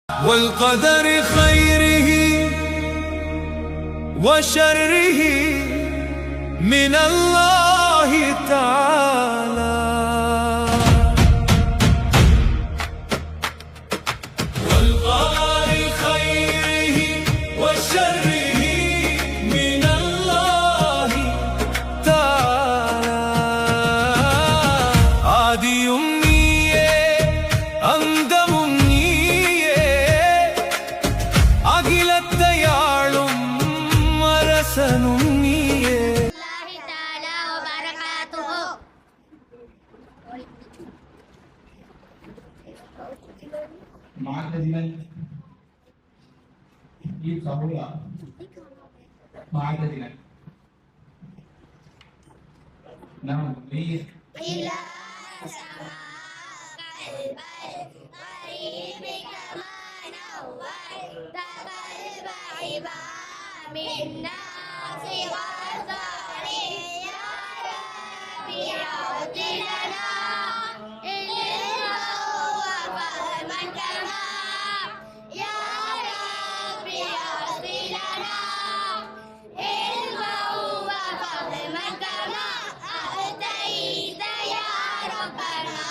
والقدر خيره وشره من الله تعالى والقدر خيره وشره من الله تعالى ஆதியும் நீயே அந்தமும் நீயே அகிலத்தை ஆளும் அரசனும் நீயே. معتدلا يفهموا معتدلا نعم إلى سماك البر قريب كما نورت قلب عباد منا صغار يا ربي عد لنا علما وفهما كما يا ربي عد لنا علما وفهما كما أتيت يا ربنا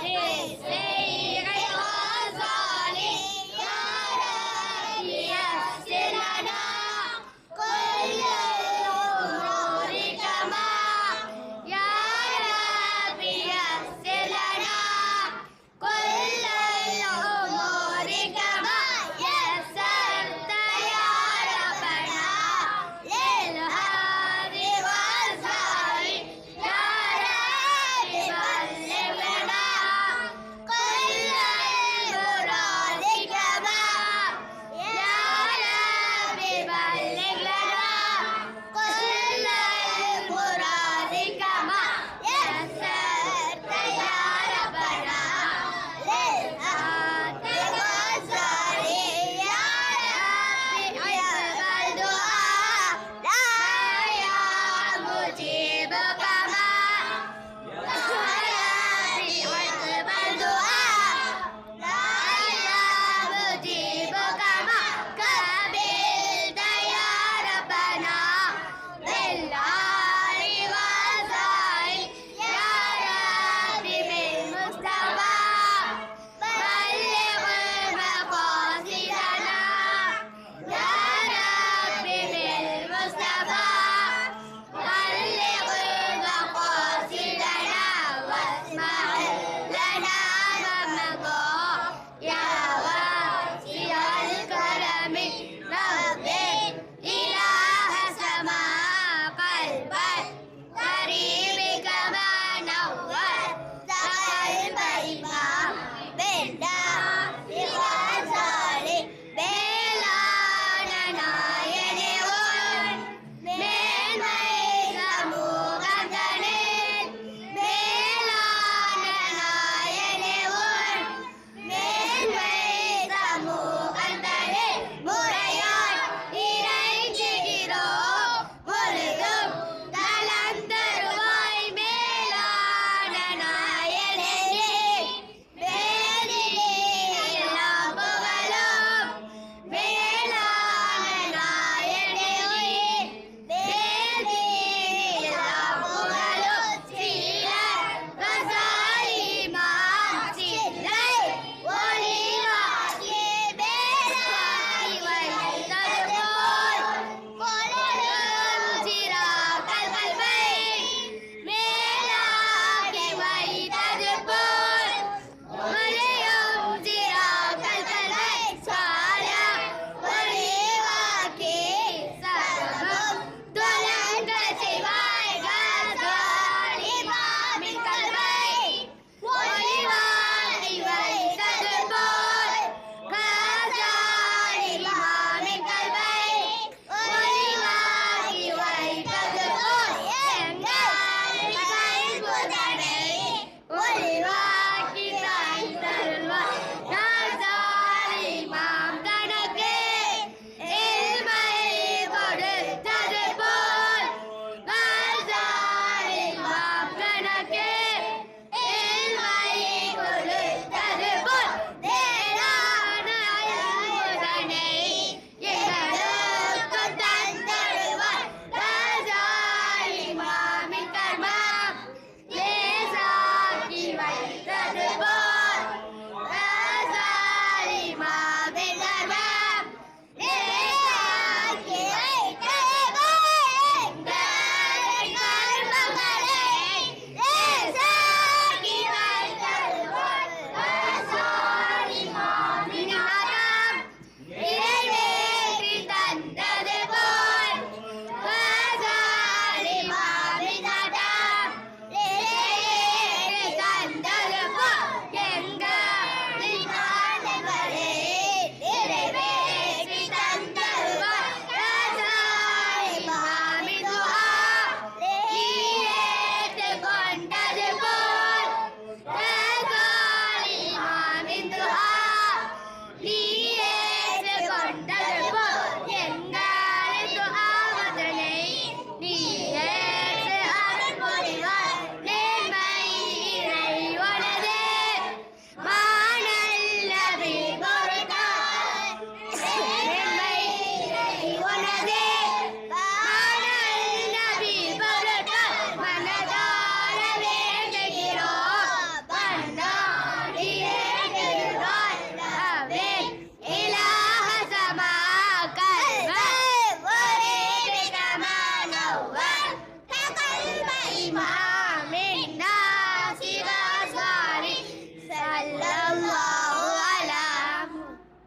للسير غزالي يا ربي يسر لنا كل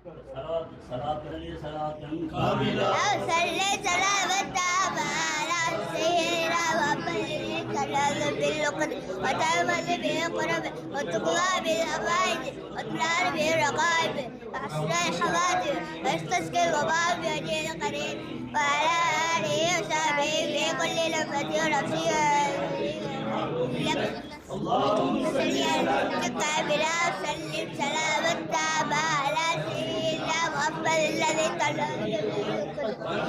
صلاة كاملة صل سلام التام على سيدنا محمد صلى بالقدر وتعمل بالقرب وتقوى بالأبائد وتنال بالرقائب وحسن الحوادث واستسقي الوباء بوجه القريب وعلى آله وصحبه في كل لمحة ونفس اللهم صل على كاملة وسلم سلام التام على سيدنا محمد الذي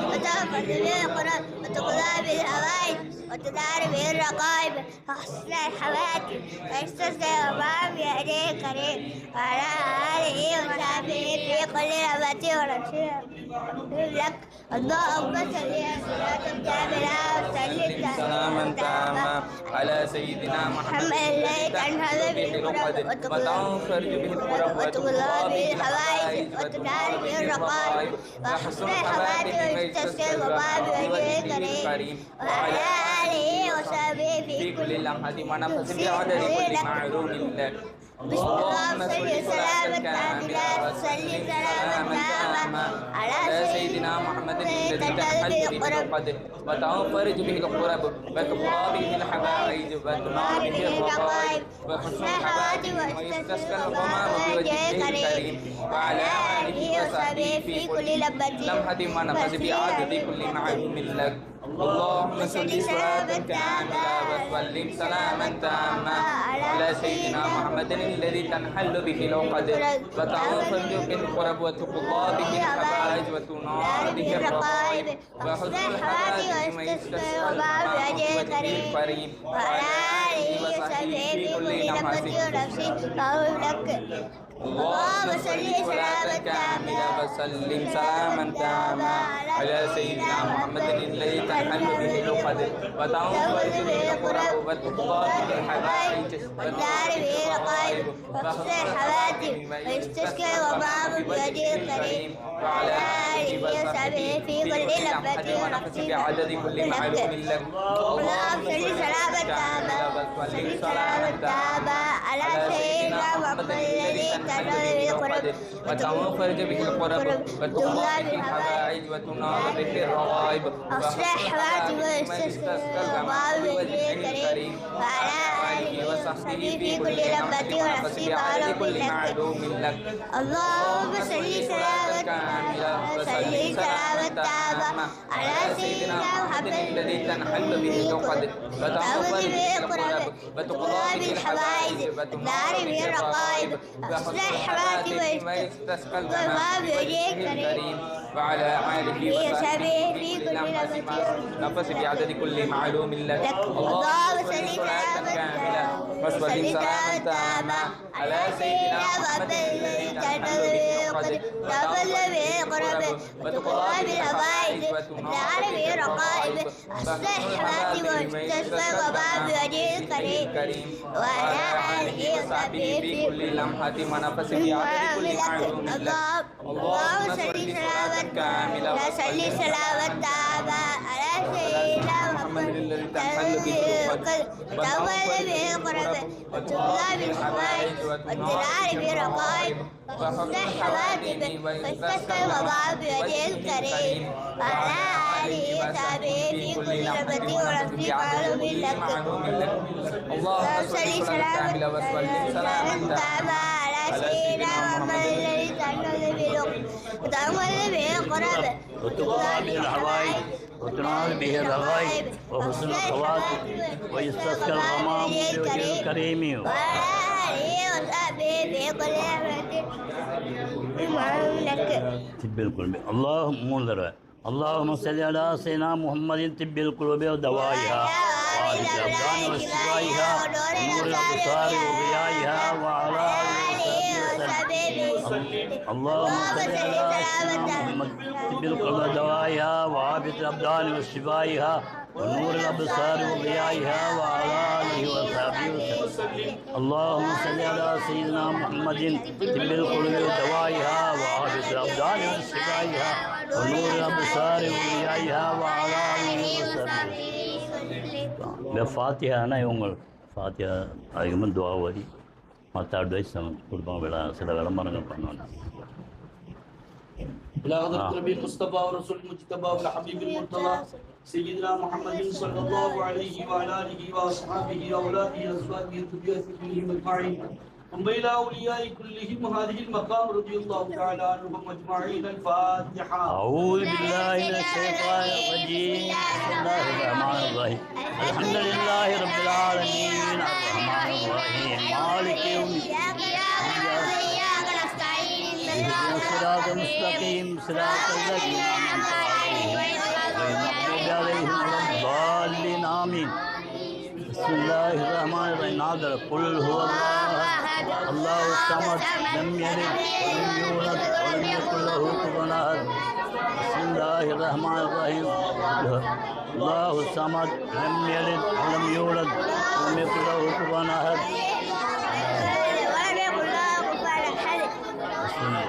وتغفر به القرآن وتقضى به الهوائج وتدار به الرقائب وحسن الحوادث ويستسقي الوباء بيده الكريم وعلى آله وصحبه في كل لمحة ونفس لك اللهم صل صلاة كاملة وسلم سلاما تاما على سيدنا محمد الذي تنهض به الكرب وتنفرج به الكرب وتقضى به الحوائج وتدار به الرقائب وحسن الحوادث ويستسقي الوباء بوجه الكريم وعلى آله وصحبه في كل لمحة ونفس بعدد كل معلوم لك بسم الله صل سلام كاملة وسلم سلاما تاما على سيدنا محمد الذي تنهض به الكرب وتنفرج به الكرب وتقضى به الحوائج وتنال به الرقائب وحسن الحوادث ويستسقى الغمام بوجهه الكريم وعلى آله وصحبه في كل لمحة ونفس بعدد كل معلوم لك اللهم صل صلاة كاملة وسلم سلاما تاما على سيدنا محمد الذي تنحل به العقد وتنفرج به الكرب وتقضى به الحوائج وتنال به الرقائب وحسن الحوادث ويستسقى الغمام بوجهه الكريم وعلى آله وصحبه في كل لمحة ونفس لك اللهم صل سلاما كاملا وسلم سلاما تاما على سيدنا محمد الذي تنحل به العقد وتنفرج به الكرب وتقضى به الحوائج وتنال به الرقائب وحسن الحوادث ويستسقى الغمام بوجهه الكريم وعلى آله وصحبه في كل لمحة ونفس بعدد كل معلوم لك اللهم صل سلاما تاما وسلم سلاما تاما على سيدنا محمد الذي وتنفرج به الكرب وتقضى به الحوائج وتنال به الرغائب وأصلح حوادث ويستسقى الغمام بوجهه الكريم وعلى آله وصحبه في كل لمحة ونفس بعدد كل معلوم لك اللهم صل سلاما كاملا وسلم سلاما تاما على سيدنا محمد الذي تنحل به العقد وتنفرج به الكرب وتقضى به الحوائج وتنال به الرقائب وأصلح حوادث ويستسقى الغمام بوجهه الكريم وعلى آله وصحبه في كل لمحة نفس بعدد كل معلوم لك اللهم صل صلاة كاملة وسلم سلاما تاما على سيدنا محمد الذي تنحل به العقد وتنفرج به الكرب وتقضى به الحوائج وتنال به الرقائب أصلح حوادث ويستسقى الغمام بوجهه الكريم وعلى آله وصحبه في كل لمحة ونفس بعدد كل معلوم لك اللهم صل سلاما كاملا وسلم سلاما تاما على سيدنا محمد الذي تنحل به العقد وتنفرج به الكرب وتقضى به الحوائج وتنال به الرقائب وحسن حوادث ويستسقى الغمام بوجهه الكريم وعلى آله وصحبه في كل لمحة ونفس معلوم لك اللهم صل سلاما وسلم سلاما تاما على سيدنا محمد الذي تنحل به العقد وتنفرج به الكرب وتقضى به الحوائج وتنال به الرغائب وحسن الخواتم ويستسقى الغمام بوجهه الكريم وعلى آله وصحبه في كل معلوم لك طب القلوب اللهم انظر اللهم صل على سيدنا محمد طب القلوب ودوائها وعلى الأبدان وشفائها ونور الأبصار وضيائها وعلى آله وصحبه اللهم صل على سيدنا محمد طب القلوب ودوائها وعافية الأبدان وشفائها ونور الأبصار وضيائها وعلى آله وصحبه وسلم اللهم صل على سيدنا محمد طب القلوب ودوائها وعافية الأبدان وشفائها ونور الأبصار وضيائها وعلى آله وصحبه فاتحة أنا يوم فاتحة அதிகமாக துவா ஓதி மற்ற அட்வைஸ் கொடுப்பாங்க சில விளம்பரங்கள் பண்ணுவாங்க إلى حضرة النبي المصطفى ورسول المجتبى والحبيب المرتضى سيدنا محمد صلى الله عليه وعلى آله وأصحابه وأولاده وأزواجه وذريته أجمعين ثم إلى أولياء كلهم هذه المقام رضي الله تعالى عنهم أجمعين. الفاتحة. أعوذ بالله من الشيطان الرجيم. بسم الله الرحمن الرحيم. الحمد لله رب العالمين الرحمن الرحيم مالك يوم الدين اهدنا الصراط المستقيم صراط الذين أنعمت عليهم غير المغضوب عليهم ولا الضالين آمين. بسم الله الرحمن الرحيم. نادر قل هو الله الصمد لم يلد ولم يولد ولم يكن له كفوا أحد. بسم الله الرحمن الرحيم. الله الصمد لم يلد ولم يولد ولم يكن له كفوا أحد.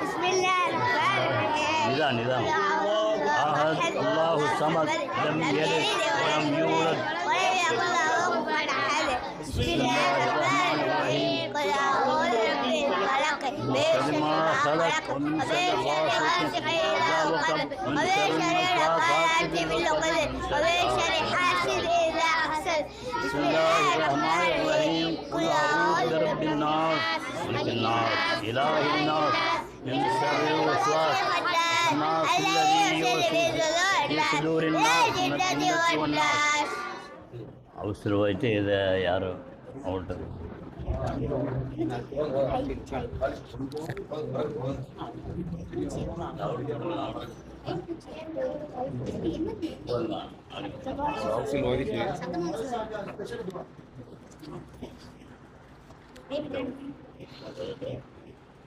بسم الله الرحمن الرحيم. نظام أحد الله الصمد لم يلد ولم يولد ولم يكن له كفوا أحد. بسم الله الرحمن الرحيم. قل أعوذ برب الفلق من شر ما خلق ومن شر غاسق إذا وقب ومن شر النفاثات في العقد ومن شر حاسد إذا حسد. بسم الله الرحمن الرحيم. قل أعوذ برب الناس ملك الناس إله الناس من شر الوسواس الناس الذي يوسوس في صدور الناس من الجنة والناس. அவசரமாயிட்டு இதை யாரும் அவங்கள்ட்ட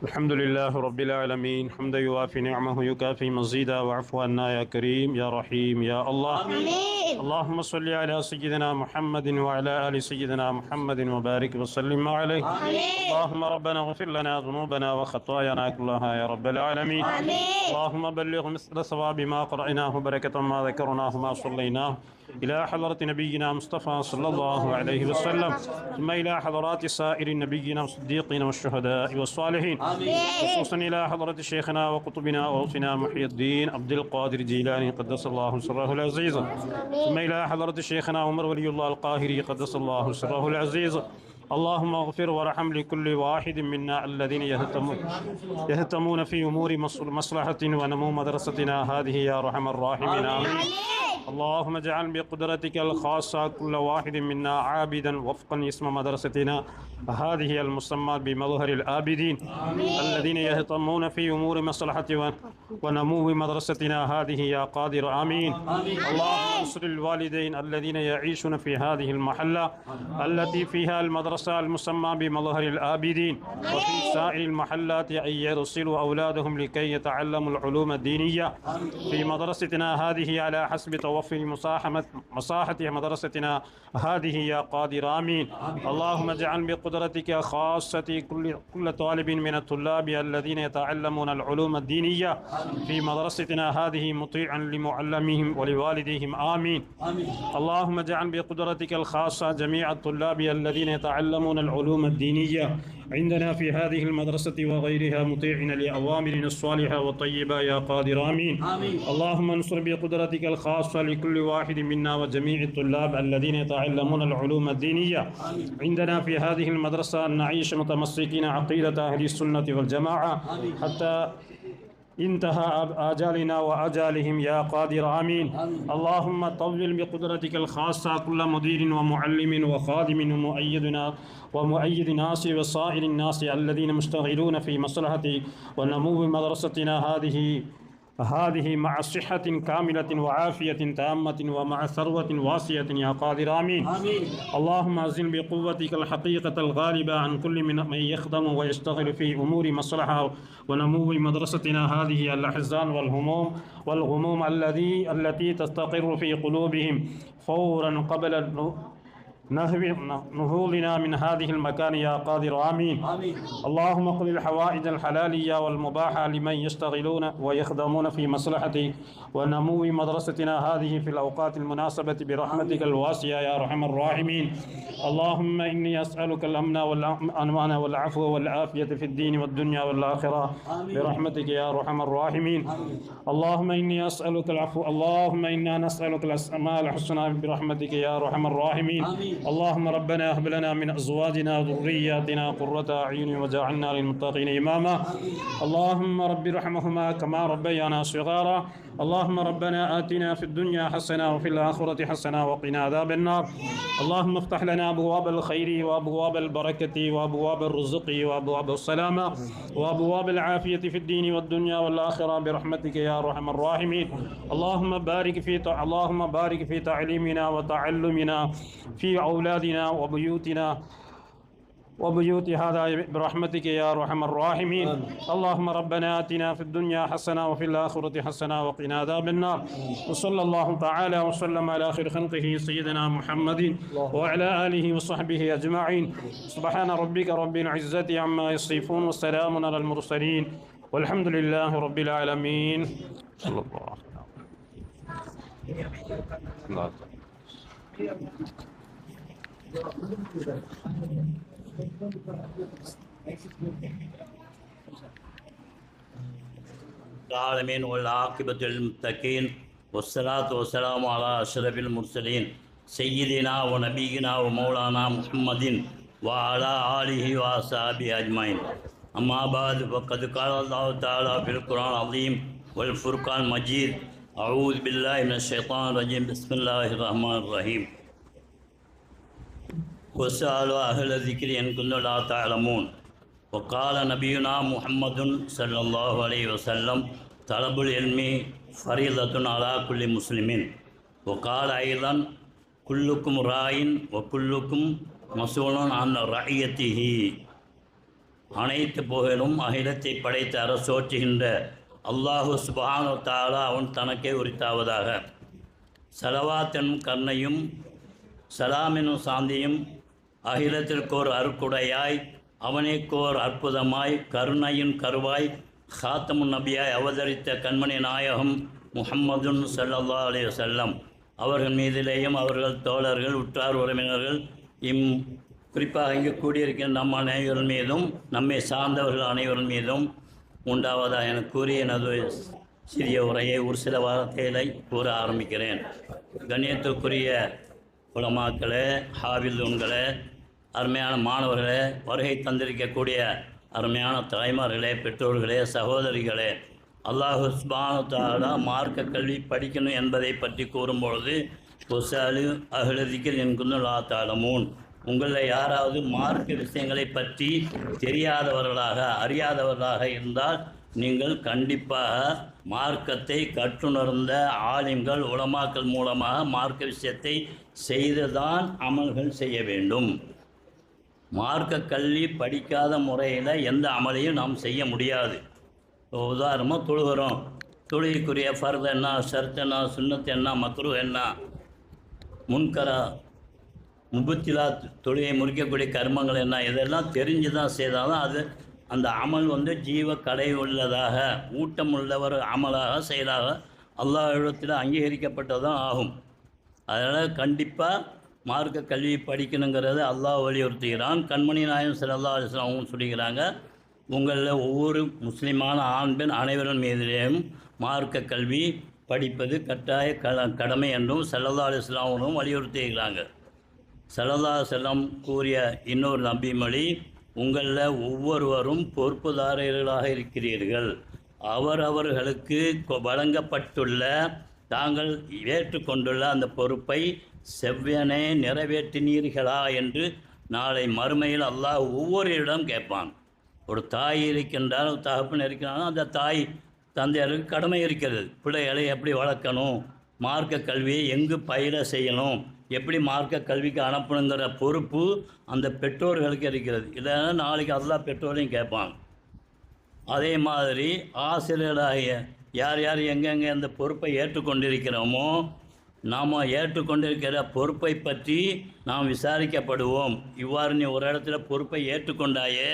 الحمد لله رب العالمين حمدا يوافي نعمه يكافي مزيدا واعف عنا يا كريم يا رحيم يا الله. آمين. اللهم صل على سيدنا محمد وعلى آل سيدنا محمد وبارك وسلم عليه. آمين. اللهم ربنا اغفر لنا ذنوبنا وخطايانا كلها يا رب العالمين. آمين. اللهم بلغ مثل ثواب ما قرأناه بركة ما ذكرناه ما صليناه إلى حضرة نبينا مصطفى صلى الله عليه وسلم ثم إلى حضرات سائر النبيين والصديقين والشهداء والصالحين خصوصا إلى حضرة شيخنا وقطبنا وغوثنا محي الدين عبد القادر الجيلاني قدس الله سره العزيز ثم إلى حضرة شيخنا عمر ولي الله القاهري قدس الله سره العزيز. اللهم اغفر وارحم لكل واحد منا الذين يهتمون في أمور مصلحة ونمو مدرستنا هذه يا أرحم الراحمين. آمين. اللهم اجعل بقدرتك الخاصة كل واحد منا عابدا وفقا اسم مدرستنا هذه المسمى بمظهر العابدين الذين يهتمون في أمور مصلحة ونمو مدرستنا هذه يا قادر. آمين. اللهم انصر الوالدين الذين يعيشون في هذه المحلة التي فيها المدرسة المسمى بمظهر العابدين وفي سائر المحلات أن يرسلوا أولادهم لكي يتعلموا العلوم الدينية في مدرستنا هذه على حسب توفر مساحة مدرستنا هذه يا قادر. آمين. اللهم اجعل بقدرتك خاصة كل طالب من الطلاب الذين يتعلمون العلوم الدينية في مدرستنا هذه مطيعا لمعلمهم ولوالديهم. آمين. اللهم اجعل بقدرتك الخاصة جميع الطلاب الذين يتعلمون العلوم الدينية عندنا في هذه المدرسة وغيرها مطيعين لأوامرنا الصالحة والطيبة يا قادر. آمين. اللهم انصر بقدرتك الخاصة لكل واحد منا وجميع الطلاب الذين يتعلمون العلوم الدينية عندنا في هذه المدرسة أن نعيش متمسكين عقيدة أهل السنة والجماعة حتى انتهى آجالنا وآجالهم يا قادر. آمين. اللهم طول بقدرتك الخاصة كل مدير ومعلم وخادم ومؤيد ناس وصائر الناس الذين مشتغلون في مصلحة ونمو مدرستنا هذه مع صحة كاملة وعافية تامة ومع ثروة واسعة يا قادر. آمين. اللهم أزل بقوتك الحقيقة الغالبة عن كل من يخدم ويشتغل في أمور مصلحة ونمو مدرستنا هذه الأحزان والغموم التي تستقر في قلوبهم فورا نهولنا من هذه المكان يا قادر آمين. آمين. اللهم قل الحوائج الحلالية والمباحة لمن يشتغلون ويخدمون في مصلحة ونمو مدرستنا هذه في الأوقات المناسبة برحمتك الواسعة يا أرحم الراحمين. اللهم إني أسألك الأمن والأمان والعفو والعافية في الدين والدنيا والآخرة برحمتك يا أرحم الراحمين. اللهم إني أسألك العفو. اللهم إنا نسألك الأسماء الحسنى برحمتك يا أرحم الراحمين. اللهم ربنا هب لنا من أزواجنا وذرياتنا قرة أعين وجعلنا للمتقين إماما. اللهم رب ارحمهما كما ربيانا صغارا. اللهم ربنا آتنا في الدنيا حسنة وفي الآخرة حسنة وقنا عذاب النار. اللهم افتح لنا أبواب الخير وأبواب البركة وأبواب الرزق وأبواب السلامة وأبواب العافية في الدين والدنيا والآخرة برحمتك يا أرحم الراحمين. اللهم بارك في تعليمنا وتعلمنا في أولادنا وبيوت هذا برحمتك يا أرحم الراحمين. اللهم ربنا آتنا في الدنيا حسنة وفي الآخرة حسنة وقنا عذاب النار. وصلى الله تعالى وسلم على خير خلقه سيدنا محمد وعلى آله وصحبه أجمعين. سبحان ربك رب العزة عما يصفون وسلام على المرسلين والحمد لله رب العالمين. صلى الله عليه وسلم. العالمين والعاقبة للمتقين والصلاة والسلام على أشرف المرسلين سيدنا ونبينا ومولانا محمد وعلى آله وأصحابه أجمعين. أما بعد فقد قال الله تعالى في القرآن العظيم والفرقان المجيد أعوذ بالله من الشيطان الرجيم بسم الله الرحمن الرحيم. واسألوا أهل الذكر إن كنتم لا تعلمون. وقال نبينا محمد صلى الله عليه وسلم طلب العلم فريضة على كل مسلم. وقال أيضا كلكم راع وكلكم مسؤول عن رعيته. அனைத்து புகழும் அகிலத்தை படைத்த அரசோற்றுகின்ற அல்லாஹு சுப்ஹானஹு வ தஆலா அவன் தனக்கே உரித்தாவதாக. ஸலவாத் எனும் கருணையும் சலாம் எனும் சாந்தியும் அகிலத்திற்கோர் அருக்குடையாய் அவனுக்கோர் அற்புதமாய் கருணையின் கருவாய் ஹாத்தமுன் நபியாய் அவதரித்த கண்மணி நாயகம் முஹம்மதுன் ஸல்லல்லாஹு அலைஹி வஸல்லம் அவர்கள் மீதிலேயும் அவர்கள் தோழர்கள் உற்றார் உறவினர்கள் குறிப்பாக இங்கு கூடியிருக்கின்ற நம் அனைவர்கள் மீதும் நம்மை சார்ந்தவர்கள் அனைவர்கள் மீதும் உண்டாவதாக என கூறி எனது சிறிய உரையை ஒரு சில வார்த்தைகளை கூற ஆரம்பிக்கிறேன். கண்ணியத்துக்குரிய உலமாக்களே, ஹாஃபிதுன்களே, அருமையான மாணவர்களே, வருகை தந்திருக்கக்கூடிய அருமையான தாய்மார்களே, பெற்றோர்களே, சகோதரிகளே, அல்லாஹு சுப்ஹானஹு வ தஆலா மார்க்க கல்வி படிக்கணும் என்பதை பற்றி கூறும்பொழுது வஸ்அலு அஹ்ல ஸிக்ர் இன் குன்தும் லா தஅலமூன். உங்களில் யாராவது மார்க்க விஷயங்களை பற்றி தெரியாதவர்களாக அறியாதவர்களாக இருந்தால் நீங்கள் கண்டிப்பாக மார்க்கத்தை கற்றுணர்ந்த ஆலிம்கள் உலமாக்கள் மூலமாக மார்க்க விஷயத்தை செய்துதான் அமல்கள் செய்ய வேண்டும். மார்க்க கல்வி படிக்காத முறையில் எந்த அமலையும் நாம் செய்ய முடியாது. உதாரணமாக தொழுகிறோம், தொழுகைக்குரிய ஃபர்து என்ன, ஷர்த் என்ன, சுன்னத் என்ன, மக்ரூஹ் என்ன, முன்கரா முபத்திலாத் தொழுகை முறிக்கக்கூடிய கர்மங்கள் என்ன, இதெல்லாம் தெரிஞ்சு தான் செய்தாலும் அது அந்த அமல் ஜீவ கடை உள்ளதாக ஊட்டம் உள்ளவர் அமலாக செயலாக அல்லாஹ்விடத்தில் அங்கீகரிக்கப்பட்டதும் ஆகும். அதனால் கண்டிப்பாக மார்க்க கல்வி படிக்கணுங்கிறது அல்லாஹ் வலியுறுத்துகிறான். கண்மணி நாயகம் ஸல்லல்லாஹு அலைஹி வஸல்லம் அவங்க சொல்லிக்கிறாங்க, உங்களில் ஒவ்வொரு முஸ்லீமான ஆண் பெண் அனைவரின் மீதிலேயும் மார்க்க கல்வி படிப்பது கட்டாய கடமை என்றும் ஸல்லல்லாஹு அலைஹி வஸல்லம் அவங்களும் வலியுறுத்துகிறாங்க. ஸல்லல்லாஹு அலைஹி வஸல்லம் கூறிய இன்னொரு நபிமொழி, உங்களில் ஒவ்வொருவரும் பொறுப்புதாரர்களாக இருக்கிறீர்கள். அவரவர்களுக்கு வழங்கப்பட்டுள்ள தாங்கள் ஏற்றுக்கொண்டுள்ள அந்த பொறுப்பை செவ்வனே நிறைவேற்றினீர்களா என்று நாளை மறுமையில் அல்லாஹ் ஒவ்வொருவரிடம் கேட்பான். ஒரு தாய் இருக்கின்றால், தகப்பன் இருக்கிறாலும் அந்த தாய் தந்தையருக்கு கடமை இருக்கிறது. பிள்ளைகளை எப்படி வளர்க்கணும், மார்க்க கல்வியை எங்கு பயில செய்யணும், எப்படி மார்க்க கல்விக்கு அனுப்பணுங்கிற பொறுப்பு அந்த பெற்றோர்களுக்கு இருக்கிறது. இல்லைன்னா நாளைக்கு அல்லாஹ் பெற்றோரையும் கேட்பான். அதே மாதிரி ஆசிரியராகிய யார் யார் எங்கெங்கே அந்த பொறுப்பை ஏற்றுக்கொண்டிருக்கிறோமோ நாம் ஏற்றுக்கொண்டிருக்கிற பொறுப்பை பற்றி நாம் விசாரிக்கப்படுவோம். இவ்வாறு நீ ஒரு இடத்துல பொறுப்பை ஏற்றுக்கொண்டாயே,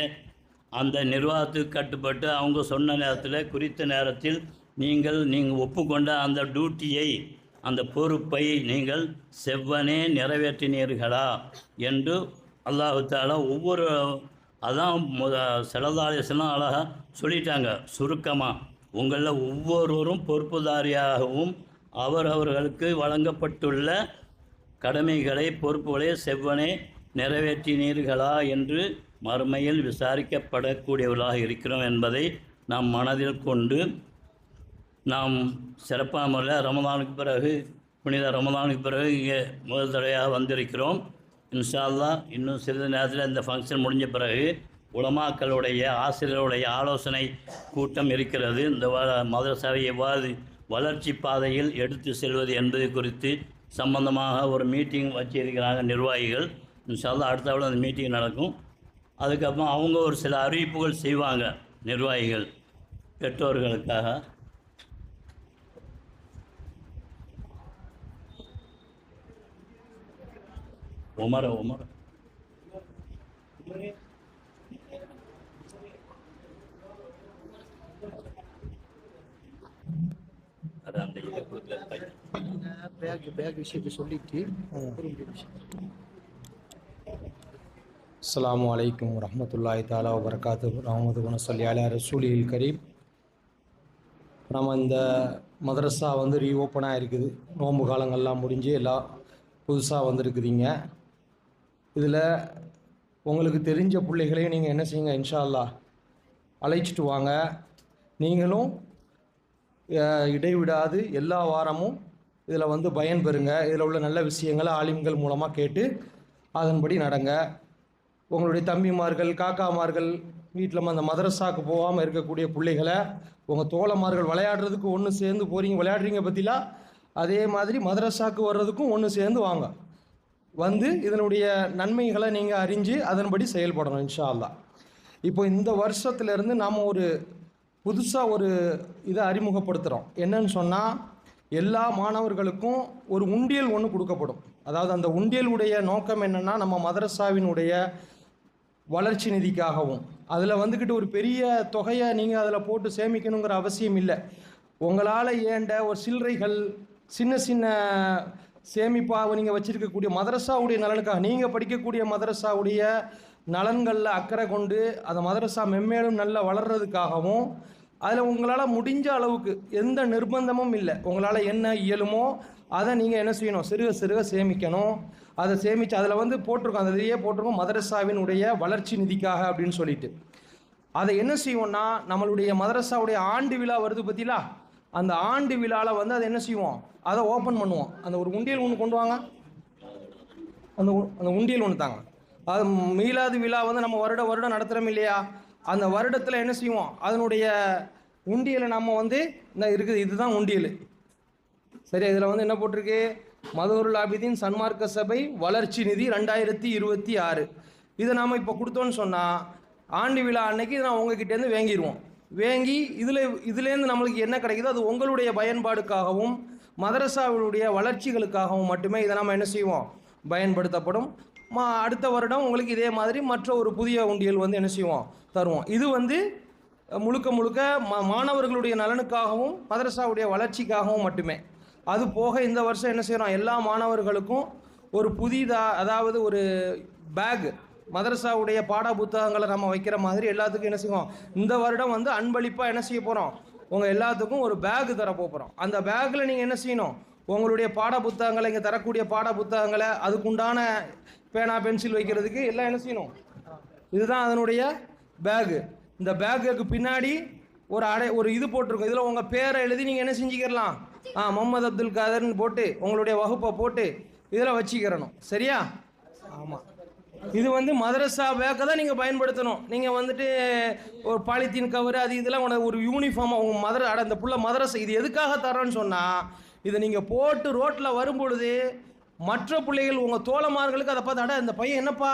அந்த நிர்வாகத்துக்கு கட்டுப்பட்டு அவங்க சொன்ன நேரத்தில் குறித்த நேரத்தில் நீங்கள் ஒப்புக்கொண்ட அந்த டியூட்டியை, அந்த பொறுப்பை நீங்கள் செவ்வனே நிறைவேற்றினீர்களா என்று அல்லாஹ் தஆலா ஒவ்வொரு அதான் ஸல்லல்லாஹு அழகாக சொல்லிட்டாங்க. சுருக்கமாக உங்களில் ஒவ்வொருவரும் பொறுப்புதாரியாகவும் அவரவர்களுக்கு வழங்கப்பட்டுள்ள கடமைகளை பொறுப்புகளை செவ்வனே நிறைவேற்றினீர்களா என்று மறுமையில் விசாரிக்கப்படக்கூடியவர்களாக இருக்கிறோம் என்பதை நாம் மனதில் கொண்டு நாம் சிறப்பான முறையில் ரமதானுக்கு பிறகு, புனித ரமதானுக்கு பிறகு இங்கே முதல் தடவையாக வந்திருக்கிறோம். இன்ஷா அல்லாஹ் இன்னும் சிறிது நேரத்தில் இந்த ஃபங்க்ஷன் முடிஞ்ச பிறகு உலமாக்களுடைய ஆசிரியர்களுடைய ஆலோசனை கூட்டம் இருக்கிறது. இந்த மதரசாவை எவ்வாறு வளர்ச்சி பாதையில் எடுத்து செல்வது என்பது குறித்து சம்பந்தமாக ஒரு மீட்டிங் வச்சிருக்கிறாங்க நிர்வாகிகள். இன்ஷா அல்லாஹ் அடுத்த விட அந்த மீட்டிங் நடக்கும். அதுக்கப்புறம் அவங்க ஒரு சில அறிவிப்புகள் செய்வாங்க நிர்வாகிகள் பெற்றோர்களுக்காக. உமர விஷயத்தை சொல்லிட்டு அஸ்ஸலாமு அலைக்கும் வரஹ்மத்துல்லாஹி தஆலா வபரகாத்துஹு. ரஹ்மத்துல்லாஹி வஸல்லி அலா ரசூலில் கரீம். நம்ம இந்த மதரசா ரீஓப்பனாக இருக்குது. நோன்பு காலங்கள்லாம் முடிஞ்சு எல்லாம் புதுசாக வந்திருக்குறீங்க. இதில் உங்களுக்கு தெரிஞ்ச பிள்ளைகளையும் நீங்கள் என்ன செய்யுங்க, இன்ஷா அல்லாஹ் அழைச்சிட்டு வாங்க. நீங்களும் இடைவிடாது எல்லா வாரமும் இதில் பயன் பெறுங்க. இதில் உள்ள நல்ல விஷயங்களை ஆலிம்கள் மூலமாக கேட்டு அதன்படி நடங்க. உங்களுடைய தம்பிமார்கள், காக்காமார்கள் வீட்டில் அந்த மதரசாவுக்கு போகாமல் இருக்கக்கூடிய பிள்ளைகளை உங்கள் தோழமார்கள் விளையாடுறதுக்கு ஒன்று சேர்ந்து போகிறீங்க, விளையாடுறீங்க பற்றிலா, அதே மாதிரி மதரசாவுக்கு வர்றதுக்கும் ஒன்று சேர்ந்து வாங்க. இதனுடைய நன்மைகளை நீங்கள் அறிஞ்சு அதன்படி செயல்படணும் இன்ஷா அல்லாஹ். இப்போ இந்த வருஷத்துலேருந்து நாம் புதுசாக இதை அறிமுகப்படுத்துகிறோம். என்னன்னு சொன்னால், எல்லா மாணவர்களுக்கும் ஒரு உண்டியல் ஒன்று கொடுக்கப்படும். அதாவது அந்த உண்டியலுடைய நோக்கம் என்னென்னா, நம்ம மதரசாவினுடைய வளர்ச்சி நிதிக்காகவும், அதில் ஒரு பெரிய தொகையை நீங்கள் அதில் போட்டு சேமிக்கணுங்கிற அவசியம் இல்லை. உங்களால் ஏண்ட ஒரு சில்லறைகள், சின்ன சின்ன சேமிப்பாக நீங்கள் வச்சுருக்கக்கூடிய மதரசாவுடைய நலனுக்காக, நீங்கள் படிக்கக்கூடிய மதரசாவுடைய நலன்களில் அக்கறை கொண்டு அந்த மதரசா மென்மேலும் நல்லா வளர்கிறதுக்காகவும், அதில் உங்களால் முடிஞ்ச அளவுக்கு எந்த நிர்பந்தமும் இல்லை, உங்களால் என்ன இயலுமோ அதை நீங்கள் என்ன செய்யணும், சிறுக சிறுக சேமிக்கணும். அதை சேமித்து அதில் போட்டிருக்கோம், அந்த இதையே போட்டிருக்கோம் மதரசாவினுடைய வளர்ச்சி நிதிக்காக அப்படின்னு சொல்லிட்டு. அதை என்ன செய்வோம்னா, நம்மளுடைய மதரசாவுடைய ஆண்டு விழா வருது பற்றிலா, அந்த ஆண்டு விழாவில் அதை என்ன செய்வோம், அதை ஓப்பன் பண்ணுவோம். அந்த ஒரு உண்டியல் ஒன்று கொண்டு வாங்க, அந்த உண்டியல் ஒன்று தாங்க. அது மீலாது விழா நம்ம வருடம் நடத்துகிறோம் இல்லையா, அந்த வருடத்தில் என்ன செய்வோம், அதனுடைய உண்டியலை நம்ம இந்த இருக்குது, இதுதான் உண்டியல். சரி, இதில் என்ன போட்டிருக்கு, மதஹருல் ஆபிதீன் சன்மார்க்க சபை வளர்ச்சி நிதி 2026. இதை நாம் இப்போ கொடுத்தோன்னு சொன்னால், ஆண்டு விழா அன்னைக்கு இதை நான் உங்ககிட்டேருந்து வாங்கிடுவோம். வாங்கி இதுலேருந்து நம்மளுக்கு என்ன கிடைக்குதோ அது உங்களுடைய பயன்பாடுக்காகவும் மதரசாவுடைய வளர்ச்சிகளுக்காகவும் மட்டுமே இதை நம்ம என்ன செய்வோம், பயன்படுத்தப்படும். அடுத்த வருடம் உங்களுக்கு இதே மாதிரி மற்ற ஒரு புதிய உண்டியல் என்ன செய்வோம், தருவோம். இது முழுக்க முழுக்க மாணவர்களுடைய நலனுக்காகவும் மதரசாவுடைய வளர்ச்சிக்காகவும் மட்டுமே. அது போக இந்த வருஷம் என்ன செய்கிறோம், எல்லா மாணவர்களுக்கும் ஒரு அதாவது ஒரு பேக், மதரசாவுடைய பாட புத்தகங்களை நம்ம வைக்கிற மாதிரி எல்லாத்துக்கும் என்ன செய்வோம், இந்த வருடம் அன்பளிப்பாக என்ன செய்ய போகிறோம், உங்கள் எல்லாத்துக்கும் ஒரு பேக் தர போகிறோம். அந்த பேக்கில் நீங்கள் என்ன செய்யணும், உங்களுடைய பாட புத்தகங்களை, இங்கே தரக்கூடிய பாட புத்தகங்களை, அதுக்குண்டான பேனா பென்சில் வைக்கிறதுக்கு எல்லாம் என்ன செய்யணும், இதுதான் அதனுடைய பேகு. இந்த பேக்குக்கு பின்னாடி ஒரு இது போட்டிருக்கும், இதில் உங்கள் பேரை எழுதி நீங்கள் என்ன செஞ்சுக்கிறலாம், முகமது அப்துல் காதர்னு போட்டு உங்களுடைய வகுப்பை போட்டு இதில் வச்சுக்கிறணும். சரியா? ஆமாம். இது மதரசா பேக்கை தான் நீங்கள் பயன்படுத்தணும். நீங்கள் ஒரு பாலித்தீன் கவர் அது இதெல்லாம் ஒரு யூனிஃபார்மாக உங்கள் இந்த புள்ள மதரசா இது எதுக்காக தரோன்னு சொன்னால், இதை நீங்கள் போட்டு ரோட்டில் வரும்பொழுது மற்ற பிள்ளைகள் உங்கள் தோழமார்களுக்கு அதை பார்த்து, இந்த பையன் என்னப்பா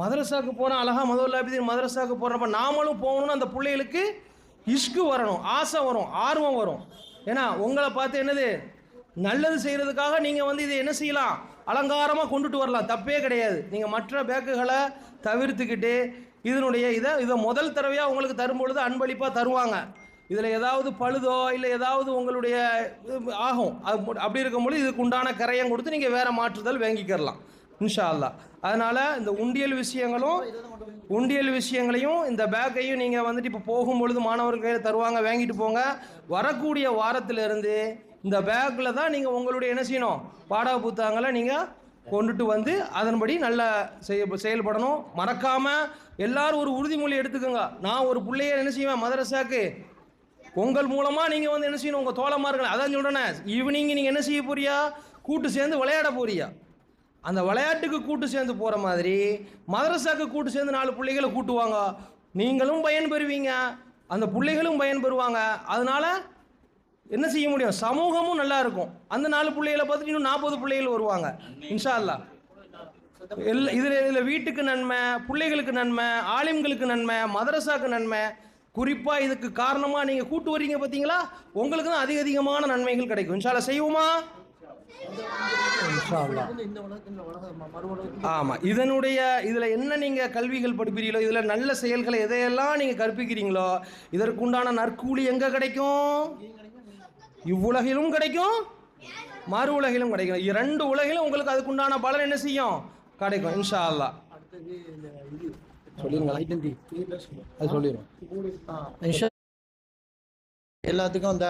மதரசாவுக்கு போகிறான், அழகாக மதரசாவுக்கு மதரசாவுக்கு போகிறப்ப நாமளும் போகணும்னு அந்த பிள்ளைகளுக்கு இஷ்கு வரணும், ஆசை வரும், ஆர்வம் வரும். ஏன்னா உங்களை பார்த்து என்னது, நல்லது செய்கிறதுக்காக நீங்கள் வந்து இதை என்ன செய்யலாம், அலங்காரமாக கொண்டுட்டு வரலாம், தப்பே கிடையாது. நீங்கள் மற்ற பேக்குகளை தவிர்த்துக்கிட்டு இதனுடைய இதை முதல் தடவையாக உங்களுக்கு தரும்பொழுது அன்பளிப்பாக தருவாங்க. இதில் ஏதாவது பழுதோ இல்லை ஏதாவது உங்களுடைய ஆகும், அப்படி இருக்கும்பொழுது இதுக்கு உண்டான கரையம் கொடுத்து நீங்கள் வேறு மாற்றுதல் வாங்கிக்கிறலாம் இன்ஷா அல்லாஹ். அதனால் இந்த உண்டியல் விஷயங்களையும் இந்த பேக்கையும் நீங்கள் வந்துட்டு இப்போ போகும்பொழுது மாணவர்கள் கையில் தருவாங்க, வாங்கிட்டு போங்க. வரக்கூடிய வாரத்திலிருந்து இந்த பேக்கில் தான் நீங்கள் உங்களுடைய என்ன செய்யணும், பாட புத்தகங்களை நீங்கள் கொண்டுட்டு வந்து அதன்படி நல்லா செயல்படணும். மறக்காமல் எல்லாரும் ஒரு உறுதிமொழி எடுத்துக்கோங்க. நான் ஒரு பிள்ளைய என்ன செய்வேன் மதரசாக்கு, உங்கள் மூலமாக நீங்கள் வந்து என்ன செய்யணும், உங்கள் தோழமார்கள், அதான் சொல்கிறேன்னே, ஈவினிங் நீங்கள் என்ன செய்ய போறியா, கூட்டு சேர்ந்து விளையாட போறியா. அந்த விளையாட்டுக்கு கூட்டு சேர்ந்து போகிற மாதிரி மதரசாக்கு கூட்டு சேர்ந்து 4 பிள்ளைகளை கூட்டுவாங்க, நீங்களும் பயன் பெறுவீங்க, அந்த பிள்ளைகளும் பயன் பெறுவாங்க. அதனால் என்ன செய்ய முடியும், சமூகமும் நல்லா இருக்கும். அந்த 4 பிள்ளைகளை பார்த்துட்டு இன்னும் 40 பிள்ளைகள் வருவாங்க இன்ஷா அல்லாஹ். இதில் வீட்டுக்கு நன்மை, பிள்ளைகளுக்கு நன்மை, ஆலிம்களுக்கு நன்மை, மதரசாக்கு நன்மை. குறிப்பாக இதுக்கு காரணமாக நீங்கள் கூட்டு வரீங்க பார்த்தீங்களா, உங்களுக்கு தான் அதிகமான நன்மைகள் கிடைக்கும் இன்ஷா அல்லாஹ். செய்வோமா இன்ஷா அல்லாஹ். ஆமாம், இதில் என்ன நீங்கள் கல்விகள் படிப்பீங்களோ, இதில் நல்ல செயல்களை எதையெல்லாம் நீங்கள் கற்பிக்கிறீங்களோ இதற்குண்டான நற்கூலி எங்கே கிடைக்கும், இவ்வுலகிலும் கிடைக்கும், மறு உலகிலும் கிடைக்கும். 2 உலகிலும் உங்களுக்கு அதுக்குண்டான பலன் என்ன செய்யும், கிடைக்கும் இன்ஷா அல்லாஹ். எல்லாத்துக்கும் அந்த